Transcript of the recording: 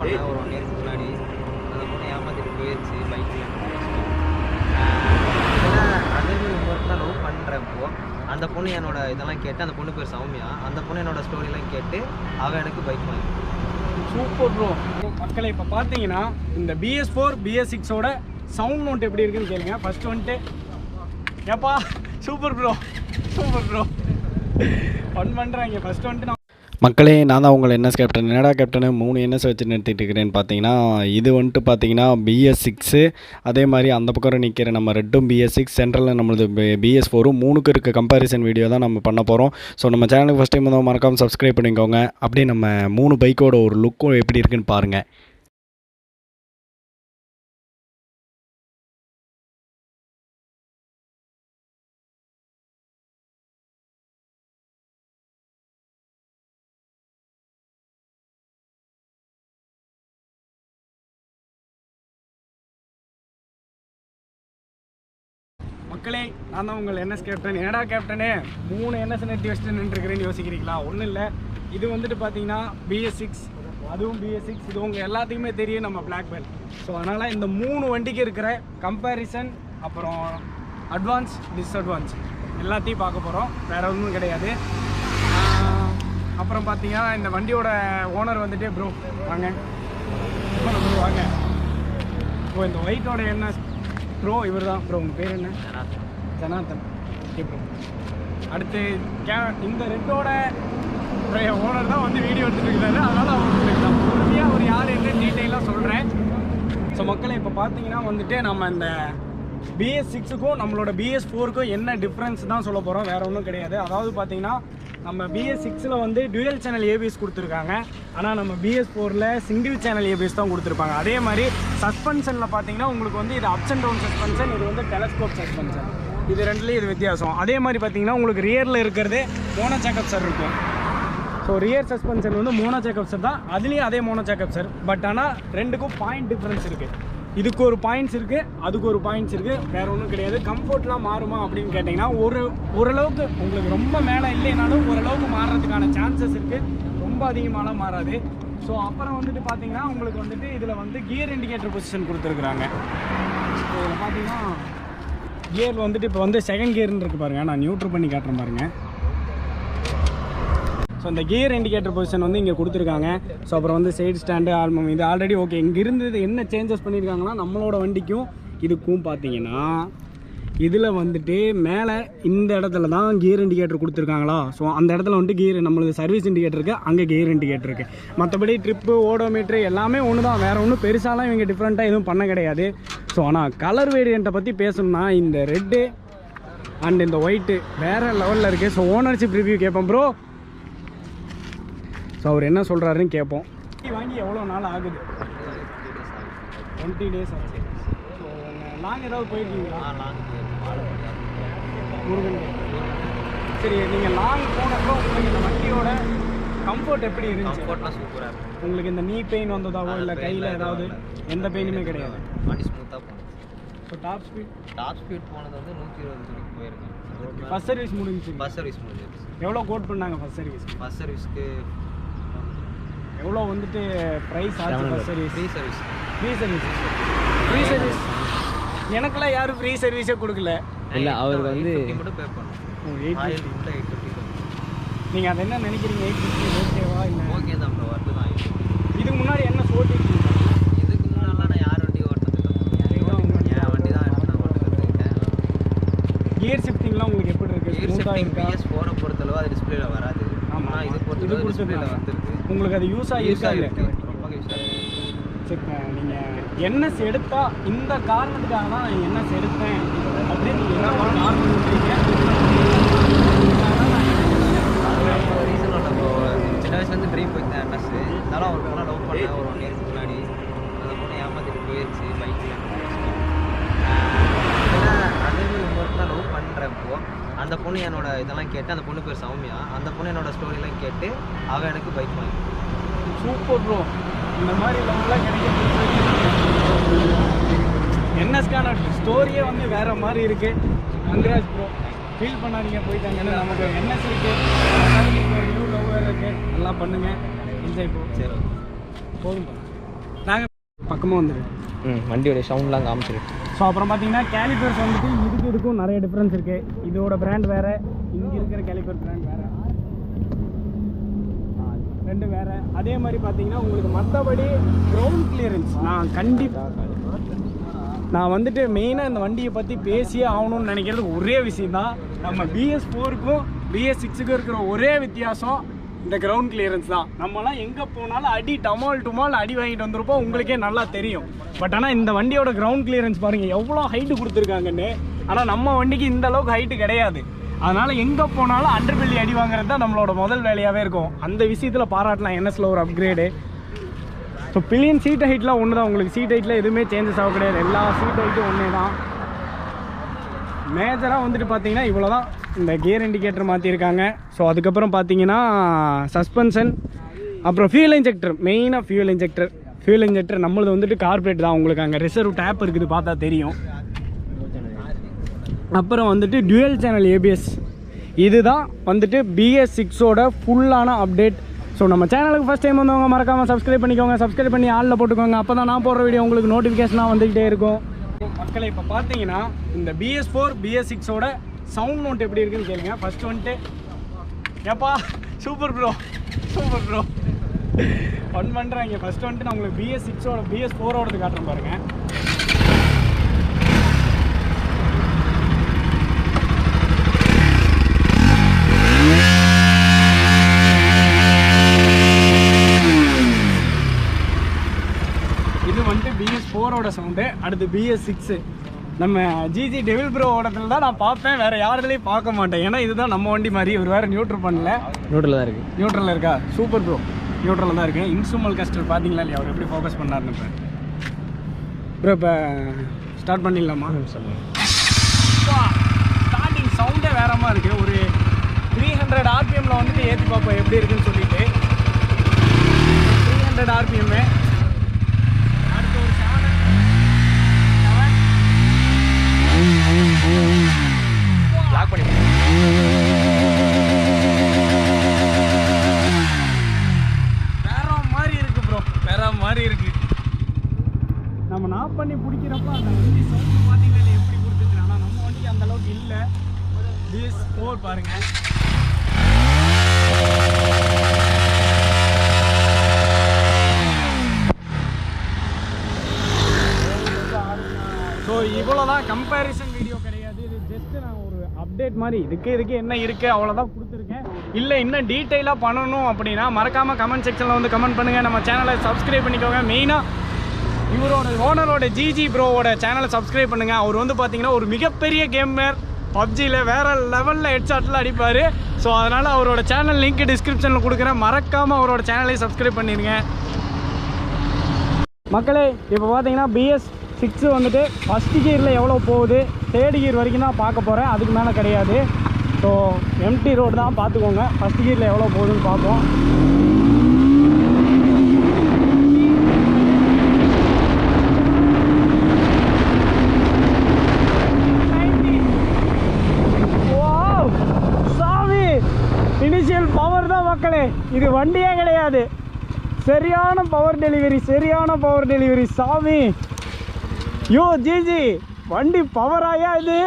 ஒரு 1 இயருக்கு முன்னாடி அந்த பொண்ணை ஏமாத்திட்டு போயிடுச்சு பைக்கில். அதேமாதிரி இன்னொரு நான் லவ் பண்ணுறப்போ அந்த பொண்ணு என்னோட இதெல்லாம் கேட்டு, அந்த பொண்ணு பேர் சௌமியா, அந்த பொண்ணு என்னோட ஸ்டோரிலாம் கேட்டு அவள் எனக்கு பைக் வாங்கி. Super bro. மக்களை இப்போ பார்த்தீங்கன்னா இந்த BS4 BS6ஓட சவுண்ட் நோட் எப்படி இருக்குன்னு கேளுங்க. ஃபர்ஸ்ட் வந்துட்டு ஏப்பா சூப்பர் ப்ரோ ஃபன் பண்ணுறாங்க. ஃபர்ஸ்ட் வந்துட்டு மக்களே, நான் தான் உங்கள் NS கேப்டன். என்னடா கேப்டனு 3 NS வச்சு நிறுத்திட்டு இருக்கிறேன்னு பார்த்தீங்கன்னா, இது வந்துட்டு பார்த்தீங்கன்னா BS6, அதே மாதிரி அந்த பக்கம் நிற்கிற நம்ம ரெட்டும் BS6, சென்ட்ரலில் நம்மளது BS4, 3க்கு இருக்க கம்பேரிசன் வீடியோ தான் நம்ம பண்ண போகிறோம். ஸோ நம்ம சேனலுக்கு ஃபஸ்ட் டைம் வந்து மறக்காமல் சப்ஸ்கிரைப் பண்ணிக்கோங்க. அப்படியே நம்ம 3 பைக்கோட ஒரு லுக்கும் எப்படி இருக்குன்னு பாருங்கள். மக்களே, நான் தான் உங்கள் NS கேப்டன். என்னடா கேப்டனு 3 NS நிறுத்தி வச்சுட்டு நின்றுருக்கிறேன்னு யோசிக்கிறீங்களா? ஒன்றும் இல்லை. இது வந்துட்டு பார்த்தீங்கன்னா BS6, அதுவும் BS6. இது உங்கள் எல்லாத்துக்குமே தெரியும், நம்ம பிளாக் பெல்ட். ஸோ அதனால் இந்த 3 வண்டிக்கு இருக்கிற கம்பேரிசன், அப்புறம் அட்வான்ஸ் டிஸ்அட்வான்ஸ் எல்லாத்தையும் பார்க்க போகிறோம். வேறு ஒன்றும் கிடையாது. அப்புறம் பார்த்தீங்கன்னா இந்த வண்டியோட ஓனர் வந்துட்டு ப்ரோ வாங்க வாங்க. இப்போ இந்த ஒயிட்டோட என்ன ப்ரோ? இவர் தான் ப்ரோ. உங்கள் பேர் என்ன? ஜனார்தன். Okay bro. அடுத்து இந்த ரெட்டோட ஓனர் தான் வந்து வீடியோ எடுத்துகிட்டு இருக்கிறாரு. அதனால் அவங்களுக்கு நான் பொறுமையாக ஒரு யார் என்ன டீட்டெயிலாக சொல்கிறேன். ஸோ மக்களை இப்போ பார்த்தீங்கன்னா வந்துட்டு நம்ம இந்த BS6க்கும் நம்மளோட BS4க்கும் என்ன டிஃப்ரென்ஸ் தான் சொல்ல போகிறோம். வேறு ஒன்றும் கிடையாது. அதாவது பார்த்தீங்கன்னா நம்ம BS6ல் வந்து டுவெல் சேனல் ABS கொடுத்துருக்காங்க. ஆனால் நம்ம BS4ல் சிங்கிள் சேனல் ABS தான் கொடுத்துருப்பாங்க. அதே மாதிரி சஸ்பென்ஷனில் பார்த்தீங்கன்னா உங்களுக்கு வந்து இது அப்ஸ் அண்ட் டவுன் சஸ்பென்ஷன், இது வந்து டெலஸ்கோப் சஸ்பென்ஷன். இது ரெண்டுலேயும் இது வித்தியாசம். அதே மாதிரி பார்த்தீங்கன்னா உங்களுக்கு ரியரில் இருக்கிறது மோனோ சேக்கப்சர் இருக்கும். ஸோ ரியர் சஸ்பென்ஷன் வந்து மோனோ சேக்கப்சர் தான், அதுலேயும் அதே மோனோ சேக்கப்சர். பட் ஆனால் ரெண்டுக்கும் பாயிண்ட் டிஃப்ரென்ஸ் இருக்குது. இதுக்கு ஒரு பாயிண்ட்ஸ் இருக்குது, அதுக்கு ஒரு பாயிண்ட்ஸ் இருக்குது. வேறு ஒன்றும் கிடையாது. கம்ஃபர்ட்லாம் மாறுமா அப்படின்னு கேட்டிங்கன்னா ஓரளவுக்கு உங்களுக்கு ரொம்ப மேலே இல்லைனாலும் ஓரளவுக்கு மாறுறதுக்கான சான்சஸ் இருக்குது. ரொம்ப அதிகமாகலாம் மாறாது. ஸோ அப்புறம் வந்துட்டு பார்த்தீங்கன்னா உங்களுக்கு வந்துட்டு இதில் வந்து கியர் இண்டிகேட்டர் பொசிஷன் கொடுத்துருக்குறாங்க. ஸோ இதில் பார்த்தீங்கன்னா கியர் வந்துட்டு இப்போ வந்து செகண்ட் கியர்னு இருக்குது பாருங்கள். நான் நியூட்ரல் பண்ணி காட்டுறேன் பாருங்கள். ஸோ இந்த கியர் இண்டிகேட்டர் பொசிஷன் வந்து இங்கே கொடுத்துருக்காங்க. ஸோ அப்புறம் வந்து சைடு ஸ்டாண்டு ஆல்பம் இது ஆல்ரெடி ஓகே. இங்கே இருந்தது என்ன சேஞ்சஸ் பண்ணியிருக்காங்கன்னா நம்மளோட வண்டிக்கும் இதுக்கும் பார்த்தீங்கன்னா இதில் வந்துட்டு மேலே இந்த இடத்துல தான் கியர் இண்டிகேட்டர் கொடுத்துருக்காங்களா. ஸோ அந்த இடத்துல வந்துட்டு கியர் நம்மளுக்கு சர்வீஸ் இண்டிகேட்டர் இருக்குது, அங்கே கியர் இண்டிகேட்டர் இருக்குது. மற்றபடி ட்ரிப்பு ஓடோமீட்ரு எல்லாமே ஒன்று தான். வேறு ஒன்றும் பெருசாலாம் இவங்க டிஃப்ரெண்ட்டாக எதுவும் பண்ண கிடையாது. ஸோ ஆனால் கலர் வேரியண்ட்டை பற்றி பேசணும்னா இந்த ரெட்டு அண்ட் இந்த ஒயிட்டு வேறு லெவலில் இருக்குது. ஸோ ஓனர்ஷிப் ரிவ்யூ கேட்போம் ப்ரோ. ஸோ அவர் என்ன சொல்கிறாருன்னு கேட்போம். வாங்கி எவ்வளோ நாள் ஆகுது? 20 days ஆச்சு. ஸோ லாங் ஏதாவது போயிருக்கீங்களா? முருகன். சரி, நீங்கள் லாங் போனப்போ உங்களுக்கு இந்த வண்டியோட கம்ஃபர்ட் எப்படி இருந்துச்சு? கம்ஃபர்ட்லாம் சூப்பராக இருக்குது. உங்களுக்கு இந்த நீ பெயின் வந்ததாவோ இல்லை கையில் ஏதாவது எந்த பெயினுமே கிடையாது? வண்டி ஸ்மூத்தாக போகணும். ஸோ டாப் ஸ்பீட் போனது வந்து 120 வரைக்கும் போயிருக்கேன். ஃபஸ்ட் சர்வீஸ் முடிஞ்சிச்சு. ஃபஸ்ட் சர்வீஸ் முடிஞ்சிருச்சு. எவ்வளோ கோட் பண்ணாங்க ஃபஸ்ட் சர்வீஸ்? ஃபஸ்ட் சர்வீஸ்க்கு எவ்வளோ வந்துட்டு ப்ரைஸ் ஆச்சு? ஃபஸ்ட் சர்வீஸ் ஃப்ரீ சர்வீஸ் எனக்கெல்லாம் யாரும் ஃப்ரீ சர்வீஸே கொடுக்கல. இல்லை, அவருக்கு வந்து மட்டும் பே பண்ணணும். 850. நீங்கள் அதை என்ன நினைக்கிறீங்க? 850 ஓகேவா? இல்லை ஓகே தான் ப்ரோ. வரது தான். இதுக்கு முன்னாடி என்ன ஓட்டிருக்கீங்க? இதுக்கு முன்னாடிலாம் நான் யார் வண்டி ஓட்டுறதுக்கு என் வண்டி தான் எடுத்து நான் ஓட்டுறதுக்கேன். கியர் ஷிஃப்டிங்லாம் உங்களுக்கு எப்படி இருக்குது? கியர் ஷிஃப்டிங் BS4 பொறுத்தளவு அது டிஸ்பிளேல வராது. ஆமாம், இது பொறுத்தளவு டிஸ்பிளேல வந்துருக்கு. உங்களுக்கு அது யூஸாக இருக்கா? இல்லை, ரொம்ப யூஸாக இருக்குது. சரி, நீங்கள் NS எடுத்தால் இந்த காரணத்துக்காக தான் நான் NS எடுத்தேன் அப்படின்னு நீங்கள் என்ன காரணம் சொல்கிறீங்க? ரீசன் இல்லை ப்ரோ. சின்ன வயசுலேருந்து ட்ரீம் போயிருந்தேன் NS. இருந்தாலும் ஒரு பொண்ணை லவ் பண்ணேன் ஒரு 1 இயருக்கு முன்னாடி. அந்த பொண்ணை ஏமாத்திட்டு போயிடுச்சு பைக்கில். அதேமாதிரி இன்னொரு நான் லவ் பண்ணுறப்போ அந்த பொண்ணு என்னோட இதெல்லாம் கேட்டு, அந்த பொண்ணு பேர் சௌமியா, அந்த பொண்ணு என்னோட ஸ்டோரிலாம் கேட்டு அவள் எனக்கு பைக் வாங்கி. Super bro. இந்த மாதிரி லவ்லாம் கிடைக்கிறது NSக்கான ஸ்டோரியே வந்து வேறு மாதிரி இருக்குது. Congrats bro. ஃபீல் பண்ணாதீங்க, போயிட்டாங்கன்னா நமக்கு NS இருக்குது, நியூ லவ் இருக்குது. நல்லா பண்ணுங்கள், என்ஜாய். சரி, போதும். பக்கமாக வந்துடு. வண்டியோடைய சவுண்ட்லாம் காமிச்சிருக்கு. ஸோ அப்புறம் பார்த்தீங்கன்னா கேலிப்பர்ஸ் வந்துட்டு இதுக்கும் நிறைய டிஃப்ரென்ஸ் இருக்குது. இதோட பிராண்ட் வேறு, இங்கே இருக்கிற கேலிப்பர் பிராண்ட் வேறு, ரெண்டு வேறு. அதே மாதிரி பார்த்தீங்கன்னா உங்களுக்கு மற்றபடி கிரவுண்ட் கிளியரன்ஸ் நான் வந்துட்டு மெயினாக இந்த வண்டியை பற்றி பேசியே ஆகணும்னு நினைக்கிறது ஒரே விஷயம் தான். நம்ம BS4க்கும் BS6க்கும் இருக்கிற ஒரே வித்தியாசம் இந்த கிரவுண்ட் கிளியரன்ஸ் தான். நம்மலாம் எங்கே போனாலும் அடி டமால் அடி வாங்கிட்டு வந்திருப்போம், உங்களுக்கே நல்லா தெரியும். பட் ஆனால் இந்த வண்டியோட கிரவுண்ட் கிளியரன்ஸ் பாருங்கள் எவ்வளோ ஹைட்டு கொடுத்துருக்காங்கன்னு. ஆனால் நம்ம வண்டிக்கு இந்த அளவுக்கு ஹைட்டு கிடையாது. அதனால் எங்கே போனாலும் அண்டர்பெல்லி அடி வாங்குறது தான் நம்மளோட முதல் வேலையாகவே இருக்கும். அந்த விஷயத்தில் பாராட்டலாம் NSல ஒரு அப்கிரேடு. ஸோ பில்லியன் சீட் ஹைட்லாம் ஒன்று தான். உங்களுக்கு சீட் ஹைட்டில் எதுவுமே சேஞ்சஸ் ஆக கிடையாது. எல்லா சீட் ஹைட்டும் ஒன்றே தான். மேஜராக வந்துட்டு பார்த்தீங்கன்னா இவ்வளோ தான். இந்த கியர் இண்டிகேட்டர் மாற்றிருக்காங்க. ஸோ அதுக்கப்புறம் பார்த்தீங்கன்னா சஸ்பென்ஷன், அப்புறம் ஃபியூல் இன்ஜெக்டர். மெயினாக ஃபியூல் இன்ஜெக்டர் நம்மளது வந்துட்டு கார்பரேட் தான். உங்களுக்கு அங்கே ரிசர்வ் டேப் இருக்குது, பார்த்தா தெரியும். அப்புறம் வந்துட்டு டுவெல் சேனல் ABS. இதுதான் வந்துட்டு BS6ஓட ஃபுல்லான அப்டேட். ஸோ நம்ம சேனலுக்கு ஃபஸ்ட் டைம் வந்தவங்க மறக்காமல் சப்ஸ்கிரைப் பண்ணிக்கோங்க. சப்ஸ்கிரைப் பண்ணி ஆளில் போட்டுக்கோங்க. அப்போ தான் நான் போடுற வீடியோ உங்களுக்கு நோட்டிஃபிகேஷனாக வந்துக்கிட்டே இருக்கும். மக்களை இப்போ பார்த்தீங்கன்னா இந்த BS4 BS6ஓட சவுண்ட் நோட் எப்படி இருக்குன்னு கேளுங்க. ஃபஸ்ட்டு வந்துட்டு ஏப்பா சூப்பர் ப்ரோ ஃபன் பண்ணுறாங்க. ஃபஸ்ட்டு வந்துட்டு நான் உங்களுக்கு BS6ஓட BS4ஓடது காட்டுறேன் பாருங்கள். இது வந்துட்டு BS4ஓட சவுண்டு. அடுத்து BS6 நம்ம ஜிஜி டெவில் ப்ரோ ஓடத்துல தான் நான் பார்ப்பேன், வேறு யாருலையும் பார்க்க மாட்டேன். ஏன்னா இதுதான் நம்ம வண்டி மாதிரி. இவர் வேறு நியூட்ரல் பண்ணல, நியூட்ரலில் தான் இருக்குது. நியூட்ரலில் இருக்கா? சூப்பர் ப்ரோ, நியூட்ரலில் தான் இருக்குது. இன்ஸ்ட்ருமெண்ட் கஸ்டர் பார்த்தீங்களா இல்லையா அவர் எப்படி ஃபோக்கஸ் பண்ணாருன்னு. இப்போ ப்ரோ இப்போ ஸ்டார்ட் பண்ணிடலாமா? சொல்லுங்கள். ஸ்டார்டிங் சவுண்டே வேற மாதிரி இருக்குது. ஒரு 300 RPMல வந்துட்டு ஏற்றி பார்ப்போம் எப்படி இருக்குன்னு சொல்லிட்டு. 300 RPM. அடுத்து ஒரு 7 லாக் பண்ணி வேற மாதிரி இருக்கு ப்ரோ, வேற மாதிரி இருக்கு. நம்ம நாப் பண்ணி பிடிக்கிறப்ப அந்த வண்டி சவுண்ட் பார்த்தீங்கன்னா எப்படி கொடுத்துருக்கு. ஆனால் நம்ம வண்டிக்கு அந்த அளவுக்கு இல்லை. BS4 பாருங்க. ஸோ இவ்வளோதான். கம்பேரிசன் வீடியோ கிடையாது. இது ஜஸ்ட் நான் ஒரு அப்டேட் மாதிரி இதுக்கு என்ன இருக்குது அவ்வளோதான் கொடுத்துருக்கேன். இல்லை இன்னும் டீட்டெயிலாக பண்ணணும் அப்படின்னா மறக்காமல் கமெண்ட் செக்ஷனில் வந்து கமெண்ட் பண்ணுங்கள். நம்ம சேனலை சப்ஸ்கிரைப் பண்ணிக்கோங்க. மெயினாக இவரோட ஓனரோட ஜிஜி ப்ரோவோட சேனலை சப்ஸ்கிரைப் பண்ணுங்கள். அவர் வந்து பார்த்தீங்கன்னா ஒரு மிகப்பெரிய கேமர். பப்ஜியில் வேறு லெவலில் ஹெட்ஷாட்டில் அடிப்பார். ஸோ அதனால் அவரோட சேனல் லிங்க் டிஸ்கிரிப்ஷனில் கொடுக்குறேன். மறக்காமல் அவரோட சேனலையும் சப்ஸ்கிரைப் பண்ணிடுங்க மக்களே. இப்போ பார்த்தீங்கன்னா BS6 வந்துட்டு ஃபஸ்ட்டு கியரில் எவ்வளோ போகுது, தேர்ட் கியர் வரைக்கும் தான் பார்க்க போகிறேன், அதுக்கு மேலே கிடையாது. ஸோ எம்டி ரோடு தான், பார்த்துக்கோங்க. ஃபஸ்ட் கியரில் எவ்வளோ போகுதுன்னு பார்ப்போம். சாமி இனிஷியல் பவர் தான் மக்களே, இது வண்டியே கிடையாது. சரியான பவர் டெலிவரி சாமி. யோ ஜிஜி வண்டி பவர் ஆயா இது.